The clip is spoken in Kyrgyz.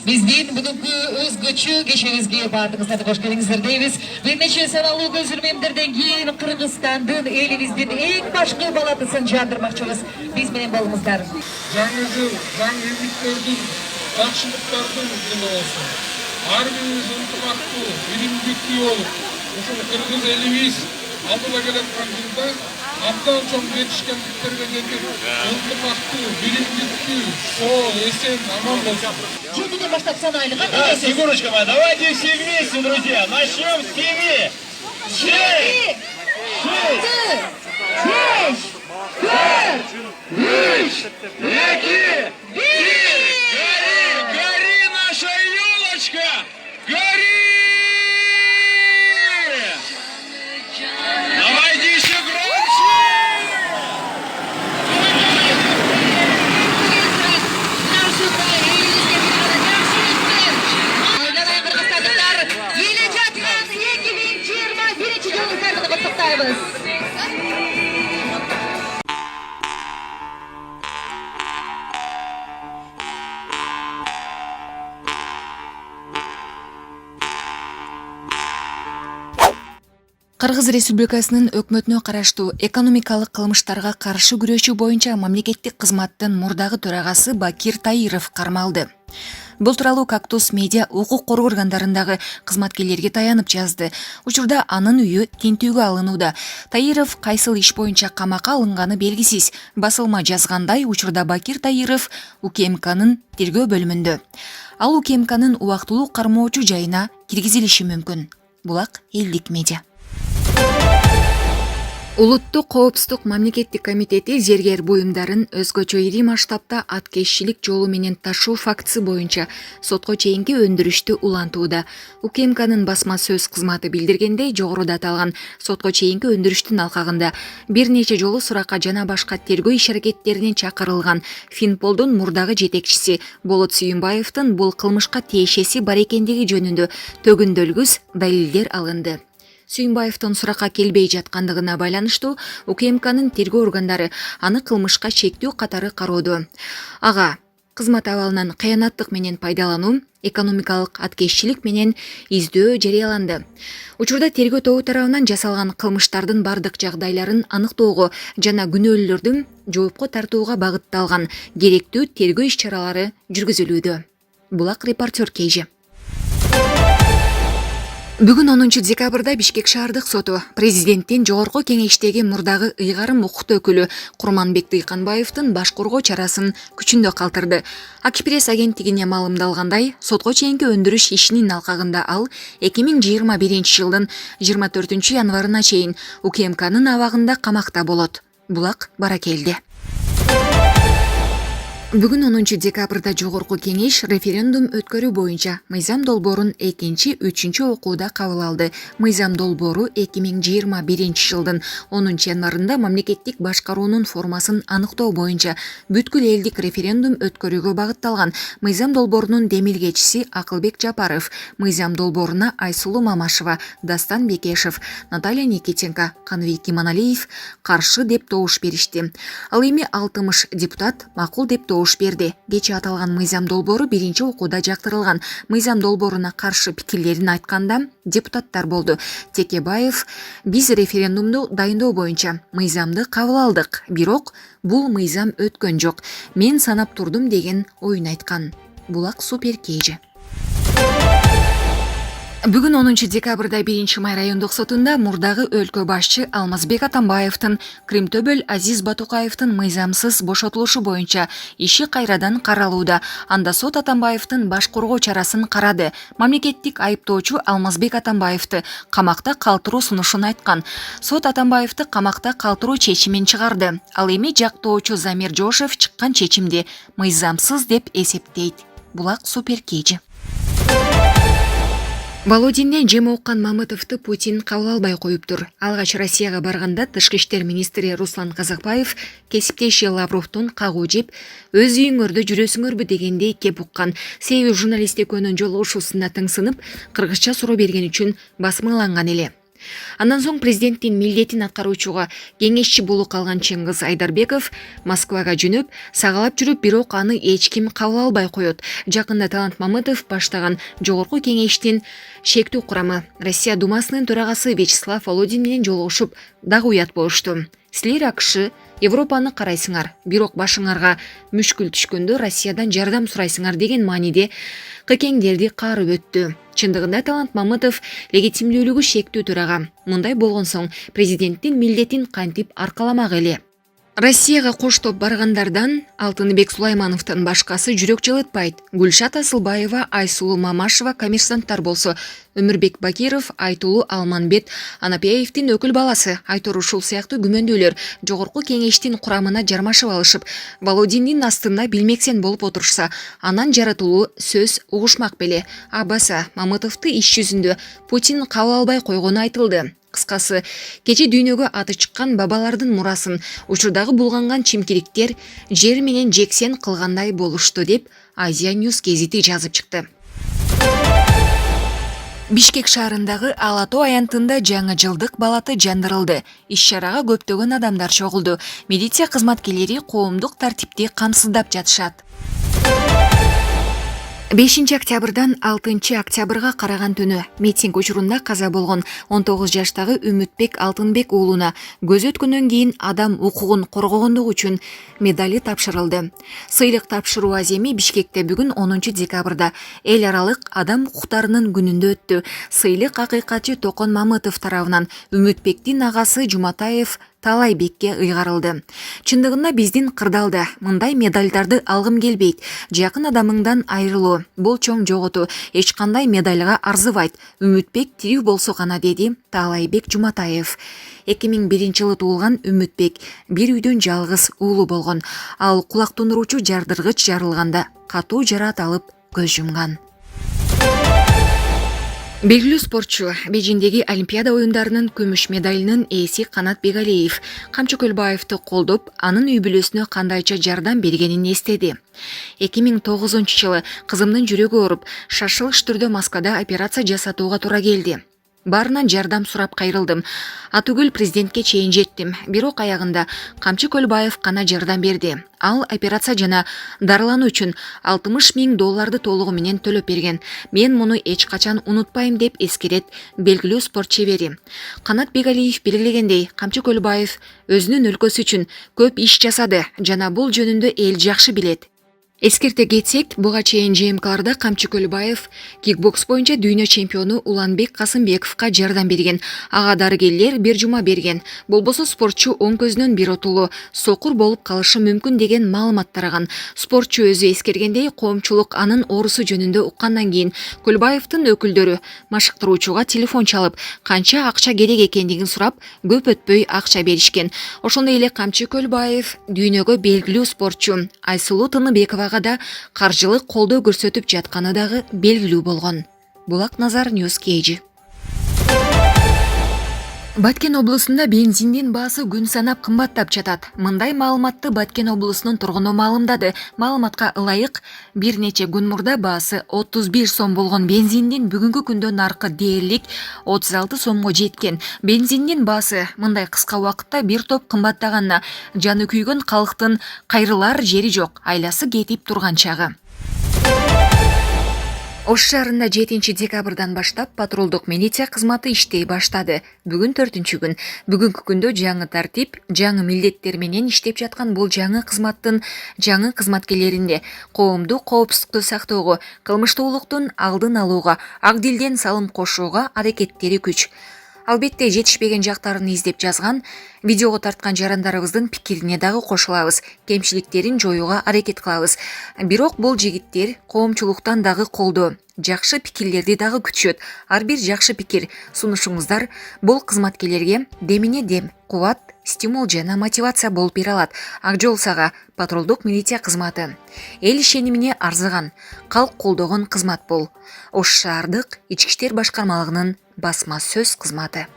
Биздин бүгүнкү өзгөчө кечебизге баардыгыңыздарды кош келиңиздер дейбиз. Бир нече саналуу көзүрмемдерден кийин Кыргызстандын элибиздин эң башкы балатысын жандырмакчыбыз. Биз менен болуңуздар. Жаңы жыл, жаңы үмүттөрдүн, жакшылыктардын жылы болсун. Ар бирибиз ынтымактуу, биримдиктүү болуп, ушул кыргыз элибиз алдыда келаткан жылда абдан чоң жетишкендиктерге жетип, ынтымактуу, биримдиктүү, соо, эсен, аман болсун. Жетиден баштап санайлы. Снегурочка моя, давайте все вместе, друзья. Начнем с 7. 6, 5, 4, 3, 2, 1. Гори, наша елочка! Гори! Давайте еще громче! Келе жаткан 2021 жылыңызды куттуктайбыз. Кыргыз Республикасынын өкмөтүнө караштуу экономикалык кылмыштарга каршы күрөшүү боюнча мамлекеттик кызматтын мурдагы төрагасы Бакир Таиров кармалды. Бул тууралуу Кактус медиа укук коргоо органдарындагы кызматкерлерге таянып жазды. Учурда анын үйү тинтүүгө алынууда. Таиров кайсыл иш боюнча камакка алынганы белгисиз. Басылма жазгандай, учурда Бакир Таиров УКМКнын тергөө бөлүмүндө. Ал УКМКнын убактылуу кармоочу жайына киргизилиши мүмкүн. Булак элдик медиа. Улуттук коопсуздук мамлекеттик комитети зергер буюмдарын өзгөчө ири масштабта аткезчилик жолу менен ташуу фактысы боюнча сотко чейинки өндүрүштү улантууда. УКМКнын басма сөз кызматы билдиргендей, жогоруда аталган сотко чейинки өндүрүштүн алкагында бир нече жолу суракка жана башка тергөө иш-аракеттерине чакырылган Финполдун мурдагы жетекчиси Болот Сүйүнбаевдин бул кылмышка тиешеси бар экендиги жөнүндө төгүндөлгүс далилдер алынды. Сүйүнбаевдин суракка келбей жаткандыгына байланыштуу УКМКнын тергөө органдары аны кылмышка чектөө катары кароодо. Ага кызмат абалынан кыянаттык менен пайдалануу, экономикалык аткезчилик менен издөө жарыяланды. Учурда тергөө тобу тарабынан жасалган кылмыштардын бардык жагдайларын аныктоого жана күнөөлүүлөрдүн жоопко тартууга багытталган керектүү тергөө иш-чаралары жүргүзүлүүдө. Булак репортер Кейжи. Бүгүн 10 декабрда Бишкек шаардык соту президенттин жогорку кеңештеги мурдагы ыйгарым укук өкүлү Курманбек Дыйканбаевдин баш коргоо чарасын күчүндө калтырды. Акипресс агенттигине маалымдалгандай, сотко чейинки өндүрүш ишинин алкагында ал 2021 жылдын 24 январына чейин УКМКнын абагында камакта болот. Булак Баракелди. Бүгүн 10 декабрда жогорку кеңеш референдум өткөрүү боюнча мыйзам долбоорун 2-3 окууда кабыл алды. Мыйзам долбоору 2021 жылдын 10 январында мамлекеттик башкаруунун формасын аныктоо боюнча бүткүл элдик референдум өткөрүүгө багытталган. Мыйзам долбоорунун демилгечиси Акылбек Жапаров, мыйзам долбооруна Айсулуу Мамашева, Дастан Бекешев, Наталья Никитенко, Каныбек Иманалиев каршы деп добуш беришти. Ал эми 60 депутат макул деп берди. Кечээ аталган мыйзам долбоору биринчи окууда жактырылган. Мыйзам долбооруна каршы пикирлерин айтканда депутаттар болду. Текебаев: биз референдумду дайындоо боюнча мыйзамды кабыл алдык, бирок бул мыйзам өткөн жок. Мен санап турдум деген оюн айткан. Булак Супер Кейжи. Бүгүн 10 декабрда 1-май райондук сотунда мурдагы өлкө башчы Алмазбек Атамбаевдин Кримтөбөл Азиз Батукаевдин мыйзамсыз бошотулушу боюнча иши кайрадан каралууда. Анда сот Атамбаевдин баш коргоо чарасын карады. Мамлекеттик айыптоочу Алмазбек Атамбаевди камакта калтыруу сунушун айткан. Сот Атамбаевди камакта калтыруу чечимин чыгарды. Ал эми жактоочу Замир Жошев чыккан чечимди мыйзамсыз деп эсептейт. Булак Супер Кейжи. Володинден жем оккан Мамытовду Путин кабыл албай коюптур. Алгач Россияга барганда тышкы иштер министри Руслан Казакбаев кесиптеши Лавровдун кагуу жеп, өз үйүңөрдө жүрөсүңөрбү дегендей кеп уккан. Себеби журналист экөөнүн жолугушуусунда тыңсынып, кыргызча суроо берген үчүн басмаланган эле. Андан соң президенттин милдетин аткаруучуга кеңешчи болуп калган Чыңгыз Айдарбеков Москвага жөнөп, сагалап жүрүп, бирок аны эч ким кабыл албай коет. Жакында Талант Мамытов баштаган жогорку кеңештин шектүү курамы Россия Думасынын төрагасы Вячеслав Володин менен жолугушуп, дагы уят болушту. Силер АКШ, Европаны карайсыңар, бирок башыңарга мүшкүл түшкөндө Россиядан жардам сурайсыңар деген мааниде кекеңдерди каарып өттү. Чындыгында Талант Мамытов легитимдүүлүгү шектүү төрага. Мындай болгон соң президенттин милдетин кантип аркаламак эле? Россияга коштоп баргандардан Алтынбек Сулаймановдон башкасы жүрөк жылытпайт. Гүлшат Асылбаева, Айсулуу Мамашева коммерсанттар болсо, Өмүрбек Бакиров, Айтулуу Алманбет Анапиевдин өкүл баласы Айтор ушул сыяктуу күмөндүүлөр жогорку кеңештин курамына жармашып алышып, Володиндин астында билмексен болуп отурушса, анан жаратылуу сөз угушмак беле. Абаса Мамытовду иш жүзүндө Путин кабыл албай койгону айтылды. Кыскасы, кече дүйнөгө аты чыккан бабалардын мурасын учурдагы булганган чимкиликтер жер менен жексен кылгандай болушту деп Азия Ньюс гезити жазып чыкты. Бишкек шаарындагы Ала Тоо аянтында жаңы жылдык балаты жандырылды. Иш-чарага көптөгөн адамдар чогулду. Милиция кызматкерлери коомдук тартипти камсыздап жатышат. 5 октябрдан 6 октябрга караган түнү митинг учурунда каза болгон 19 жаштагы Үмүтбек Алтынбек уулуна көз өткөндөн кийин адам укугун коргогондугу үчүн медали тапшырылды. Сыйлык тапшыруу аземи Бишкекте бүгүн 10 декабрда эл аралык адам укуктарынын күнүндө өттү. Сыйлык акыйкатчы Токон Мамытов тарабынан Үмүтбектин агасы Жуматаев Талайбекке ыйгарылды. Чындыгында биздин кырдаалда мындай медальдарды алгым келбейт. Жакын адамыңдан айрылуу бул чоң жоготуу, эч кандай медальга арзыбайт. Үмүтбек тирүү болсо гана, деди Талайбек Жуматаев. 2001-жылы туулган Үмүтбек бир үйдөн жалгыз уулу болгон. Ал кулак тундуруучу жардыргыч жарылганда катуу жараат алып көз жумган. Белгилүү спортчу Бейжиңдеги Олимпиада оюндарынын күмүш медалынын ээси Канат Бегалиев Камчы Көлбаевди колдоп, анын үй бүлөсүнө кандайча жардам бергенин эстеди. 2009-жылы кызымдын жүрөгү ооруп, шашылыш түрдө Москвада операция жасатууга туура келди. Барынан жардам сурап кайрылдым. Атүгүл президентке чейин жеттим. Бирок аягында Камчы Көлбаев гана жардам берди. Ал операция жана дарылануу үчүн $60,000 толугу менен төлөп берген. Мен муну эч качан унутпайм деп эскерет белгилүү спорт чебери. Канат Бегалиев белгилегендей, Камчы Көлбаев өзүнүн өлкөсү үчүн көп иш жасады жана бул жөнүндө эл жакшы билет. Эскерте кетсек, буга чейин ЖМКларда Камчы Көлбаев кикбокс боюнча дүйнө чемпиону Уланбек Касымбековго жардам берген. Ага дарыгерлер бир жума берген. Болбосо спортчу оң көзүнөн бир отулуу сокур болуп калышы мүмкүн деген маалымат тараган. Спортчу өзү эскергендей, коомчулук анын оорусу жөнүндө уккандан кийин Көлбаевдин өкүлдөрү машыктыруучуга телефон чалып, канча акча керек экендигин сурап, көп өтпөй акча беришкен. Ошондой эле Камчы Көлбаев дүйнөгө белгилүү спортчу Айсулуу Тыныбекова да каржылык колдоо көрсөтүп жатканы дагы белгилүү болгон. Булак Назар Ньюс Кейжи. Баткен облусунда бензиндин баасы күн санап кымбаттап жатат. Мындай маалыматты Баткен облусунун тургуну маалымдады. Маалыматка ылайык, бир нече күн мурда баасы 31 сом болгон бензиндин бүгүнкү күндө наркы дээрлик 36 сомго жеткен. Бензиндин баасы мындай кыска убакытта бир топ кымбаттаганына жаны күйгөн калктын кайрылар жери жок, айласы кетип турган чагы. Ош шаарында 7 декабрдан баштап патрулдук милиция кызматы иштей баштады. Бүгүн 4-күн. Бүгүнкү күндө жаңы тартип, жаңы милдеттер менен иштеп жаткан бул жаңы кызматтын жаңы кызматкерлеринде коомдук коопсуздукту сактоого, кылмыштуулуктун алдын алууга, ак дилден салым кошууга аракеттери күч. Албетте жетишпеген жактарын издеп жазган, видеого тарткан жарандарыбыздын пикирине дагы кошулабыз, кемчиликтерин жоюуга аракет кылабыз. Бирок бул жигиттер коомчулуктан дагы колдоо, жакшы пикирлерди дагы күтүшөт. Ар бир жакшы пикир сунушуңуздар бул кызматкерлерге демине дем, кубат, стимул жана мотивация болуп бере алат. Ак жол сага патрулдук милиция кызматы. Эл ишенимине арзыган, калк колдогон кызмат бул. Ош шаардык ички иштер башкармалыгынын басма сөз кызматы.